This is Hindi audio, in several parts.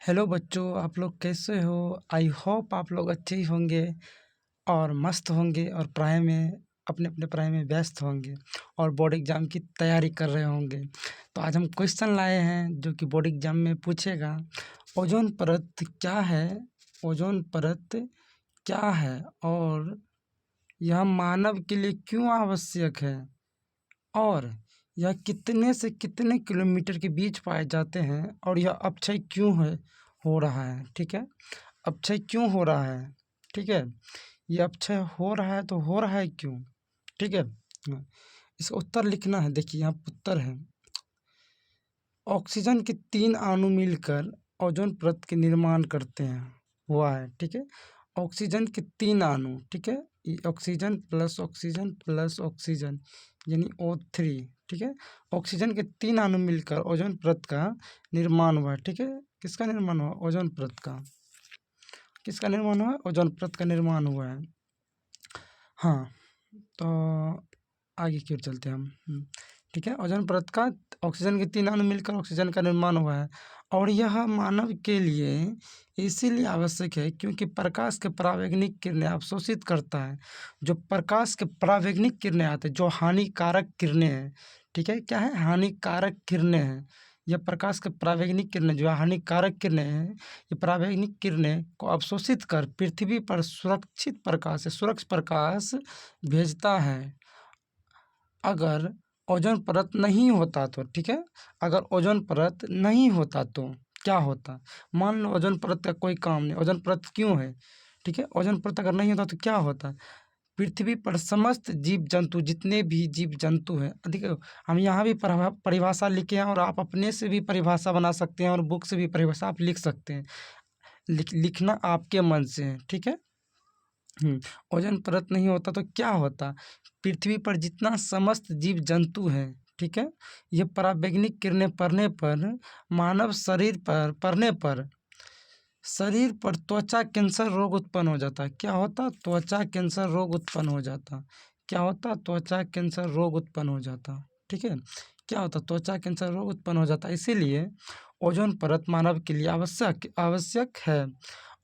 हेलो बच्चों, आप लोग कैसे हो? आई होप आप लोग अच्छे ही होंगे और मस्त होंगे और पढ़ाई में अपने अपने पढ़ाई में व्यस्त होंगे और बोर्ड एग्ज़ाम की तैयारी कर रहे होंगे। तो आज हम क्वेश्चन लाए हैं जो कि बोर्ड एग्ज़ाम में पूछेगा। ओजोन परत क्या है? ओजोन परत क्या है और यह मानव के लिए क्यों आवश्यक है? और यह कितने से कितने किलोमीटर के बीच पाए जाते हैं और यह अपक्षय क्यों है हो रहा है? ठीक है, अपक्षय क्यों हो रहा है? ठीक है, ये अपक्षय हो रहा है तो हो रहा है क्यों? ठीक है, इसका उत्तर लिखना है। देखिए यहाँ उत्तर है, ऑक्सीजन के 3 अणु मिलकर ओजोन परत के निर्माण करते हैं हुआ है। ठीक है, ऑक्सीजन के 3 अणु, ठीक है, ऑक्सीजन प्लस ऑक्सीजन यानी O3। ठीक है, ऑक्सीजन के 3 अणु मिलकर ओजोन परत का निर्माण हुआ है। ठीक है, किसका निर्माण हुआ? ओजोन परत का। किसका निर्माण हुआ? ओजोन परत का निर्माण हुआ है। हाँ, तो आगे की ओर चलते हैं हम। ठीक है, ओजोन परत का ऑक्सीजन के 3 अणु मिलकर ऑक्सीजन का निर्माण हुआ है और यह मानव के लिए इसीलिए आवश्यक है क्योंकि प्रकाश के परावैंगनिक किरणें अवशोषित करता है। जो प्रकाश के परावैंगनिक किरणें आते हैं, जो हानिकारक किरणें हैं, ठीक है, क्या है? हानिकारक किरणें हैं। यह प्रकाश के परावैंगनिक किरणें जो हानिकारक किरणें हैं, ये परावैंगनिक किरणें को अवशोषित कर पृथ्वी पर सुरक्ष प्रकाश भेजता है। अगर ओजोन परत नहीं होता तो, ठीक है, अगर ओजोन परत नहीं होता तो क्या होता? मान लो ओजोन परत का कोई काम नहीं, ओजोन परत क्यों है? ठीक है, ओजोन परत अगर नहीं होता तो क्या होता? पृथ्वी पर समस्त जीव जंतु, जितने भी जीव जंतु हैं, देखो हम यहाँ भी परिभाषा लिखे हैं और आप अपने से भी परिभाषा बना सकते हैं और बुक से भी परिभाषा आप लिख सकते हैं। लिखना आपके मन से है। ठीक है, ओजोन परत नहीं होता तो क्या होता? पृथ्वी पर जितना समस्त जीव जंतु हैं, ठीक है, ये परावैंगनिक किरणें पड़ने पर मानव शरीर पर त्वचा कैंसर रोग उत्पन्न हो जाता है। क्या होता? त्वचा कैंसर रोग उत्पन्न हो जाता। क्या होता? त्वचा कैंसर रोग उत्पन्न हो जाता। ठीक है, क्या होता? त्वचा कैंसर रोग उत्पन्न हो जाता। इसीलिए ओजोन परत मानव के लिए आवश्यक है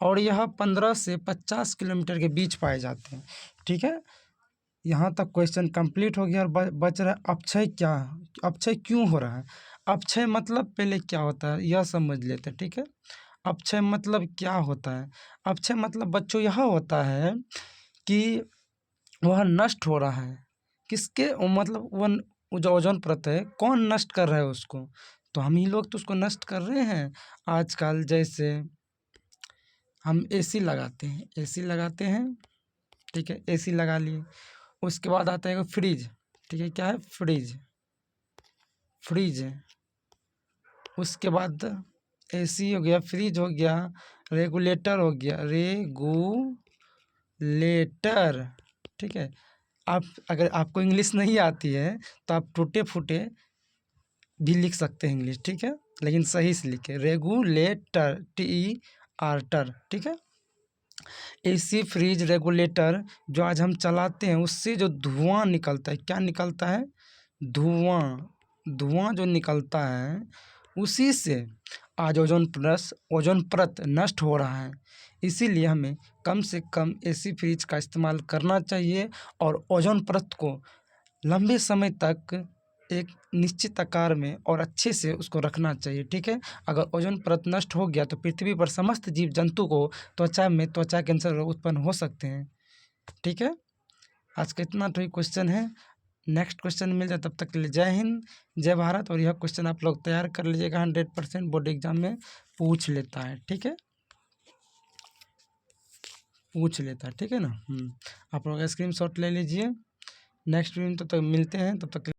और यह 15 से 50 किलोमीटर के बीच पाए जाते हैं। ठीक है, यहाँ तक क्वेश्चन कंप्लीट हो गया और बच रहा है अपक्षय। क्या अपक्षय क्यों हो रहा है? अपक्षय मतलब पहले क्या होता है यह समझ लेते हैं। ठीक है, अपक्षय मतलब क्या होता है? अपक्षय मतलब बच्चों यह होता है कि वह नष्ट हो रहा है। किसके मतलब वह जो ओजोन परत है, कौन नष्ट कर रहा है उसको? तो हम ही लोग तो उसको नष्ट कर रहे हैं। आजकल जैसे हम एसी लगाते हैं, ठीक है, एसी लगा लिए। उसके बाद आता है फ्रिज। ठीक है, क्या है? फ्रिज है। उसके बाद एसी हो गया, फ्रिज हो गया, रेगुलेटर हो गया, रेगुलेटर। ठीक है, आप अगर आपको इंग्लिश नहीं आती है तो आप टूटे फूटे भी लिख सकते हैं इंग्लिश। ठीक है, लेकिन सही से लिखे, रेगुलेटर, TER। ठीक है, एसी, फ्रिज, रेगुलेटर जो आज हम चलाते हैं उससे जो धुआं निकलता है, क्या निकलता है? धुआं जो निकलता है उसी से आज ओजोन परत नष्ट हो रहा है। इसीलिए हमें कम से कम एसी, फ्रिज का इस्तेमाल करना चाहिए और ओजोन परत को लंबे समय तक एक निश्चित आकार में और अच्छे से उसको रखना चाहिए। ठीक है, अगर ओजोन परत नष्ट हो गया तो पृथ्वी पर समस्त जीव जंतु को त्वचा कैंसर रोग उत्पन्न हो सकते हैं। ठीक है, आज का इतना तो ही क्वेश्चन है। नेक्स्ट क्वेश्चन मिल जाए, तब तक के लिए जय हिंद, जय भारत। और यह क्वेश्चन आप लोग तैयार कर लीजिएगा, 100% बोर्ड एग्जाम में पूछ लेता है। ठीक है, पूछ लेता है। ठीक है ना। आप लोग स्क्रीनशॉट ले लीजिए। नेक्स्ट वीडियो में तब तक मिलते हैं, तब तक के लिए